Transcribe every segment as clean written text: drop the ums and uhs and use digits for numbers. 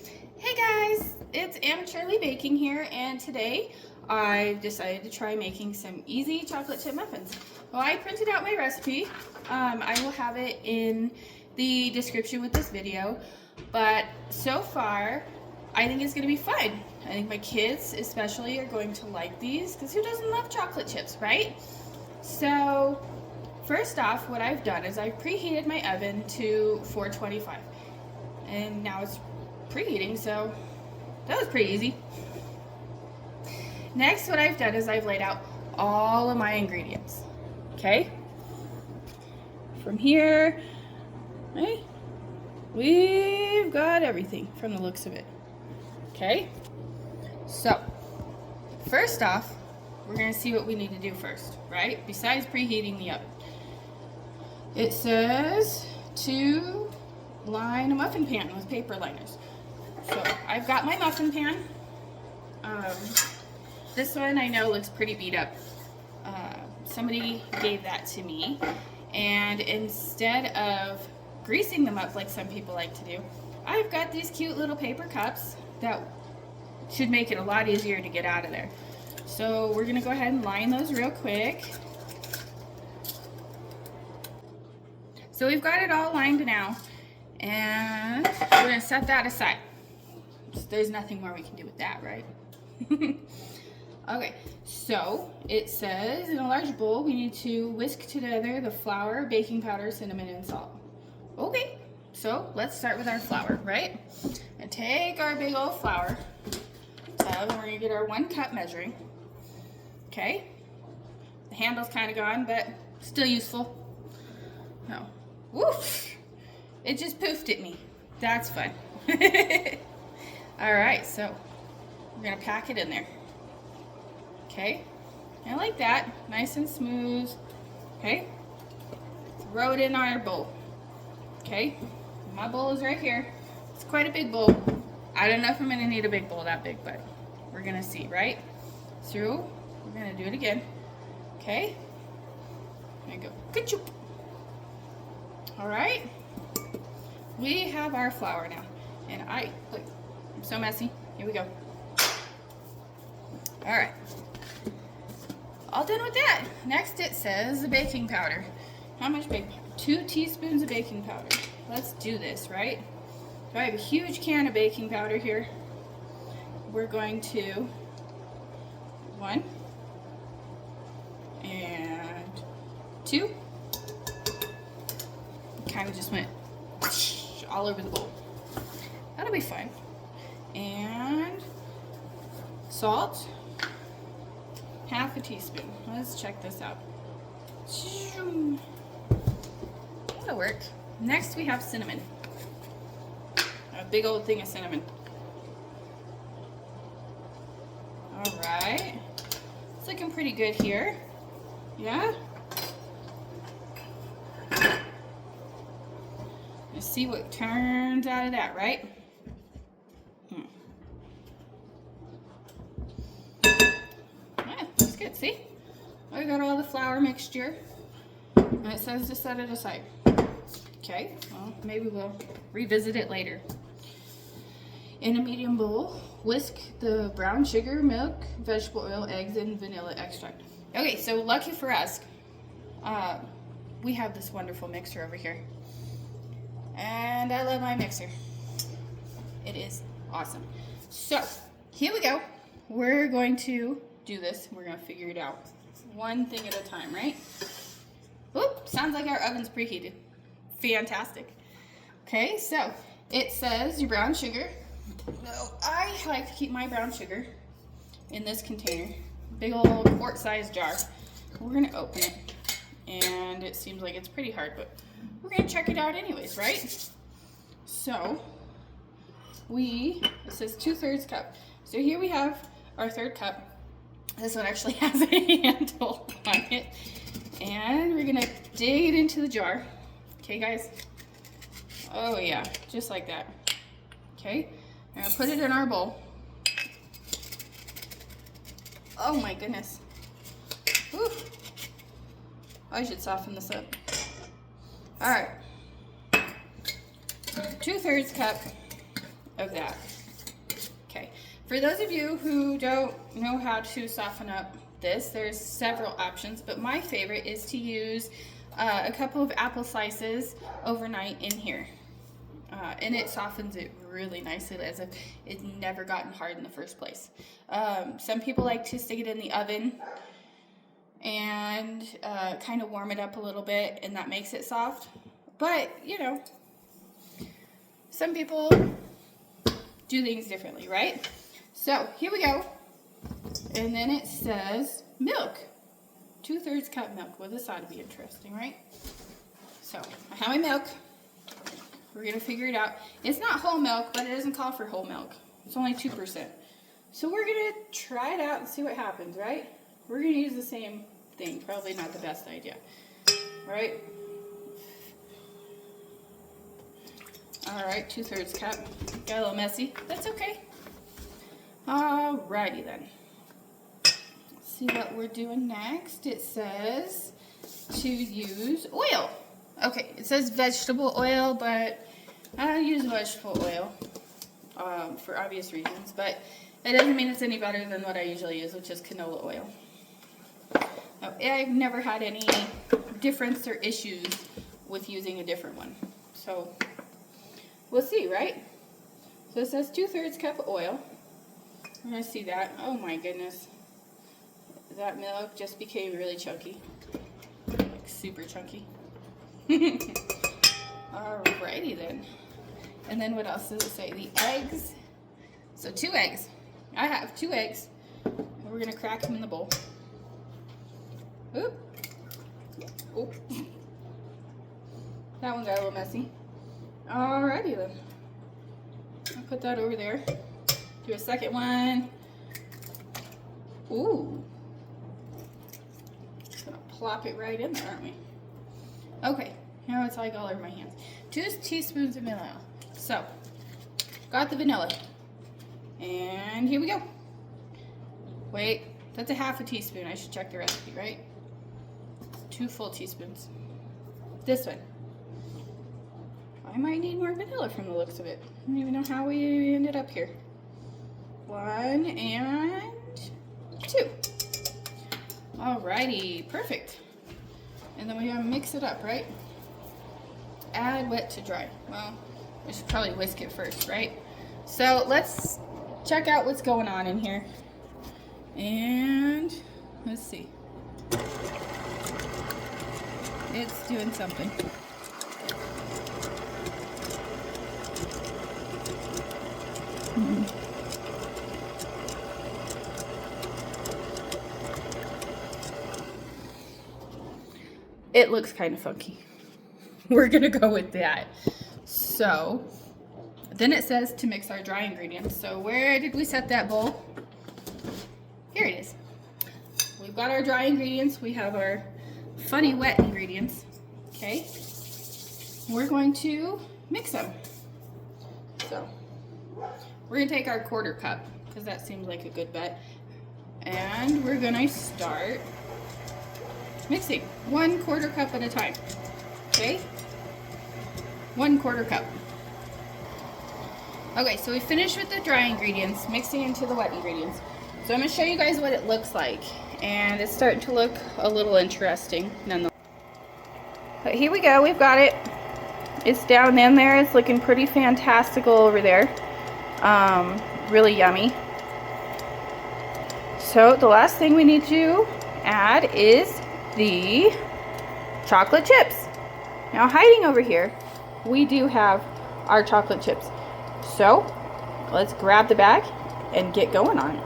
Hey guys, it's Amateur Baking here, and today I've decided to try making some easy chocolate chip muffins. Well, I printed out my recipe. I will have it in the description with this video, but so far I think it's going to be fun. I think my kids especially are going to like these, because who doesn't love chocolate chips, right? So first off, what I've done is I've preheated my oven to 425, and now it's preheating, so that was pretty easy. Next, what I've done is I've laid out all of my ingredients. Okay? From here, right, we've got everything from the looks of it. Okay? So, first off, we're going to see what we need to do first, right? Besides preheating the oven. It says to line a muffin pan with paper liners. So I've got my muffin pan. This one I know looks pretty beat up. Somebody gave that to me, and instead of greasing them up like some people like to do, I've got these cute little paper cups that should make it a lot easier to get out of there. So we're gonna go ahead and line those real quick. So we've got it all lined now, and we're gonna set that aside. There's nothing more we can do with that, right? Okay, so it says in a large bowl we need to whisk together the flour, baking powder, cinnamon, and salt. Okay, so let's start with our flour, right? And take our big old flour tub, and we're gonna get our 1 cup measuring. Okay, the handle's kind of gone, but still useful. No, woof! It just poofed at me. That's fun. All right, so we're gonna pack it in there. Okay, and like that, nice and smooth. Okay, throw it in our bowl. Okay, my bowl is right here. It's quite a big bowl. I don't know if I'm gonna need a big bowl that big, but we're gonna see, right? Through, we're gonna do it again. Okay, there you go. Good job. All right, we have our flour now, and look, I'm so messy. Here we go. All right, all done with that. Next it says the baking powder. How much baking powder? 2 teaspoons of baking powder. Let's do this, right? So I have a huge can of baking powder here. We're going to 1 and 2. Kind of just went all over the bowl. That'll be fun. And salt, 1/2 teaspoon. Let's check this out. That'll work. Next we have cinnamon. A big old thing of cinnamon. All right. It's looking pretty good here. Yeah? Let's see what turns out of that, right? Yeah, that's good. See? I got all the flour mixture. And it says to set it aside. Okay, well, maybe we'll revisit it later. In a medium bowl, whisk the brown sugar, milk, vegetable oil, eggs, and vanilla extract. Okay, so lucky for us, we have this wonderful mixer over here. And I love my mixer. It is awesome. So, here we go. We're going to do this. We're going to figure it out one thing at a time, right? Oop, sounds like our oven's preheated. Fantastic. Okay, so it says your brown sugar. No, I like to keep my brown sugar in this container. Big old quart-sized jar. We're going to open it. And it seems like it's pretty hard, but we're going to check it out anyways, right? So, it says 2/3 cup. So here we have our 1/3 cup. This one actually has a handle on it. And we're going to dig it into the jar. Okay, guys? Oh, yeah, just like that. Okay, I'm going to put it in our bowl. Oh, my goodness. Whew. I should soften this up. All right. 2/3 cup of that. Okay, for those of you who don't know how to soften up this, there's several options, but my favorite is to use a couple of apple slices overnight in here. And it softens it really nicely, as if it's never gotten hard in the first place. Some people like to stick it in the oven and kind of warm it up a little bit, and that makes it soft. But, you know, some people do things differently, right? So, here we go. And then it says milk. 2/3 cup milk. Well, this ought to be interesting, right? So, I have my milk. We're going to figure it out. It's not whole milk, but it doesn't call for whole milk. It's only 2%. So, we're going to try it out and see what happens, right? We're going to use the same thing. Probably not the best idea. Right? Alright, 2/3 cup. Got a little messy. That's okay. Alrighty then. Let's see what we're doing next. It says to use oil. Okay, it says vegetable oil, but I use vegetable oil for obvious reasons, but it doesn't mean it's any better than what I usually use, which is canola oil. I've never had any difference or issues with using a different one. So, we'll see, right? So it says 2/3 cup of oil. I'm going to see that. Oh my goodness. That milk just became really chunky. Like super chunky. Alrighty then. And then what else does it say? The eggs. So 2 eggs. I have 2 eggs. And we're going to crack them in the bowl. Oop. Oop. That one got a little messy. Alrighty then. I'll put that over there. Do a second one. Ooh. Just gonna plop it right in there, aren't we? Okay, now it's like all over my hands. 2 teaspoons of vanilla. So, got the vanilla. And here we go. Wait, that's a half a teaspoon. I should check the recipe, right? 2 full teaspoons. This one. I might need more vanilla from the looks of it. I don't even know how we ended up here. 1 and 2. Alrighty, perfect. And then we're gonna mix it up, right? Add wet to dry. Well, we should probably whisk it first, right? So let's check out what's going on in here. And let's see. It's doing something. It looks kind of funky. We're gonna go with that. So then it says to mix our dry ingredients. So where did we set that bowl? Here it is. We've got our dry ingredients. We have our funny wet ingredients. Okay. We're going to mix them. So we're gonna take our 1/4 cup because that seems like a good bet. And we're gonna start mixing 1/4 cup at a time. Okay? 1/4 cup. Okay, so we finished with the dry ingredients, mixing into the wet ingredients. So I'm going to show you guys what it looks like. And it's starting to look a little interesting nonetheless. But here we go, we've got it. It's down in there. It's looking pretty fantastical over there. Really yummy. So the last thing we need to add is the chocolate chips. Now hiding over here, we do have our chocolate chips. So let's grab the bag and get going on it.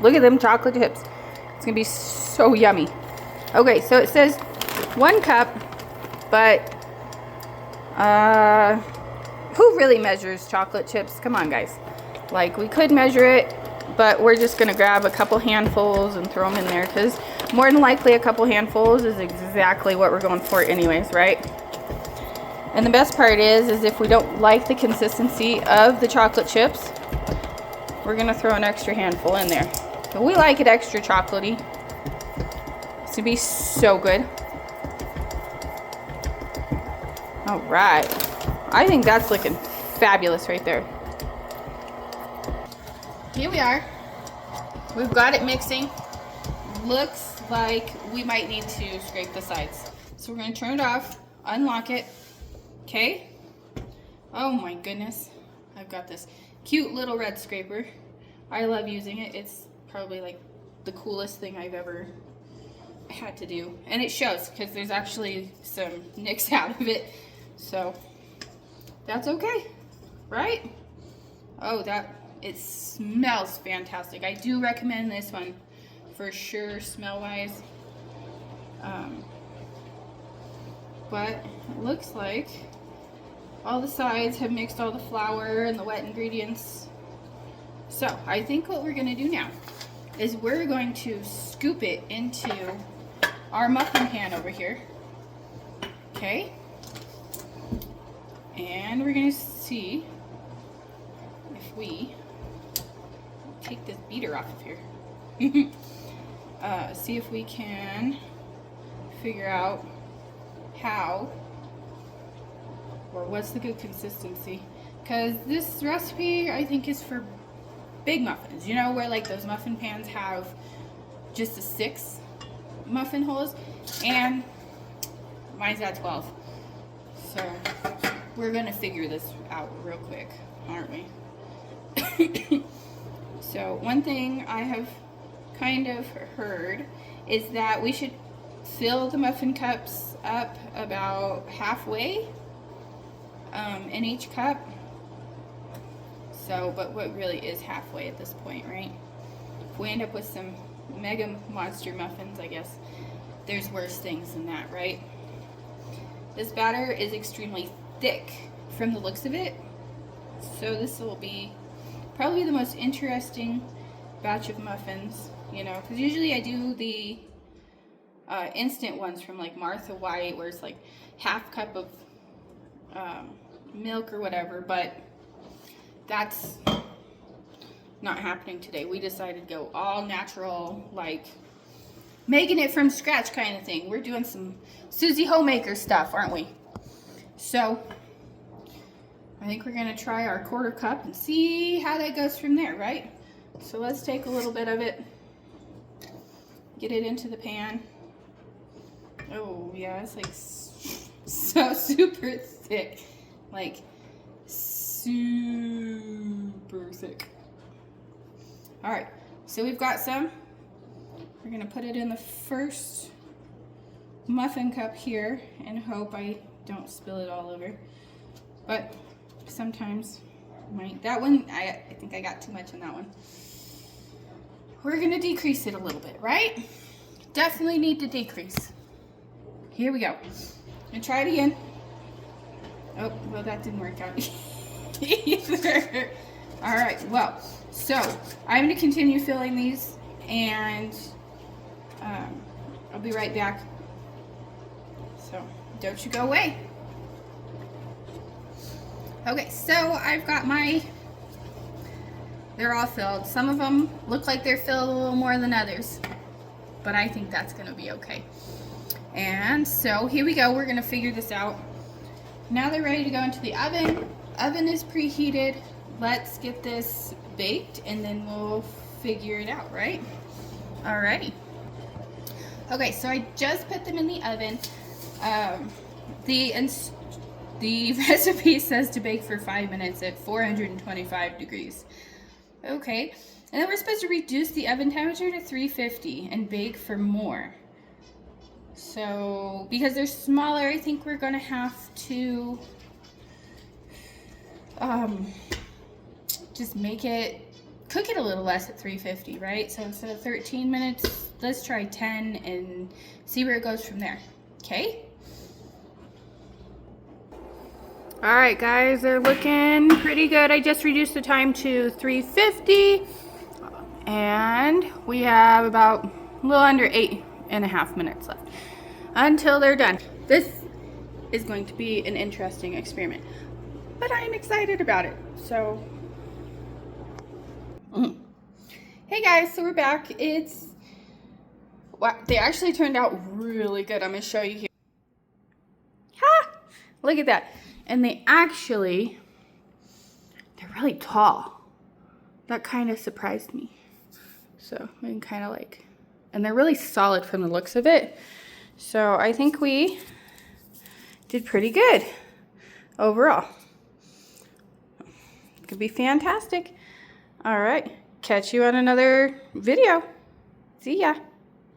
Look at them chocolate chips. It's gonna be so yummy. Okay, so it says 1 cup, but who really measures chocolate chips? Come on, guys. Like, we could measure it, but we're just gonna grab a couple handfuls and throw them in there because more than likely a couple handfuls is exactly what we're going for anyways, right? And the best part is if we don't like the consistency of the chocolate chips, we're gonna throw an extra handful in there. But we like it extra chocolatey. It's gonna be so good. All right. I think that's looking fabulous right there. Here we are. We've got it mixing. Looks like we might need to scrape the sides. So we're gonna turn it off, unlock it. Okay. Oh my goodness. I've got this cute little red scraper. I love using it. It's probably like the coolest thing I've ever had to do. And it shows because there's actually some nicks out of it. So that's okay, right? Oh, it smells fantastic. I do recommend this one for sure, smell-wise. But it looks like all the sides have mixed all the flour and the wet ingredients. So I think what we're gonna do now is we're going to scoop it into our muffin pan over here. Okay? And we're gonna see if we take this beater off of here. See if we can figure out how or what's the good consistency, because this recipe I think is for big muffins, you know, where like those muffin pans have just a 6 muffin holes, and mine's at 12. So we're gonna figure this out real quick, aren't we? So one thing I have kind of heard is that we should fill the muffin cups up about halfway in each cup. So, but what really is halfway at this point, right? If we end up with some mega monster muffins, I guess there's worse things than that, right? This batter is extremely thick from the looks of it. So this will be probably the most interesting batch of muffins, you know, because usually I do the instant ones from like Martha White, where it's like half cup of milk or whatever, but that's not happening today. We decided to go all natural, like making it from scratch kind of thing. We're doing some Susie Homemaker stuff, aren't we? So I think we're gonna try our 1/4 cup and see how that goes from there, right? So let's take a little bit of it, get it into the pan. Oh yeah, it's like so super thick, like super thick. All right, so we've got some. We're gonna put it in the first muffin cup here and hope I don't spill it all over. But sometimes that one, I think I got too much in that one. We're gonna decrease it a little bit, right? Definitely need to decrease. Here we go. And try it again. Oh, well, that didn't work out either. All right, well, so I'm gonna continue filling these, and I'll be right back. So don't you go away. Okay, so I've got they're all filled. Some of them look like they're filled a little more than others, but I think that's gonna be okay. And so here we go, we're gonna figure this out. Now they're ready to go into the oven. Oven is preheated. Let's get this baked and then we'll figure it out, right? Alrighty. Okay, so I just put them in the oven. The recipe says to bake for 5 minutes at 425 degrees. Okay, and then we're supposed to reduce the oven temperature to 350 and bake for more. So, because they're smaller, I think we're gonna have to just cook it a little less at 350, right? So instead of 13 minutes, let's try 10 and see where it goes from there, okay? All right, guys, they're looking pretty good. I just reduced the time to 350, and we have about a little under 8.5 minutes left until they're done. This is going to be an interesting experiment, but I'm excited about it. So, hey guys, so we're back. They actually turned out really good. I'm gonna show you here. Ha! Look at that. And they're really tall. That kind of surprised me. So we can kind of like, and they're really solid from the looks of it. So I think we did pretty good overall. Could be fantastic. All right, catch you on another video. See ya.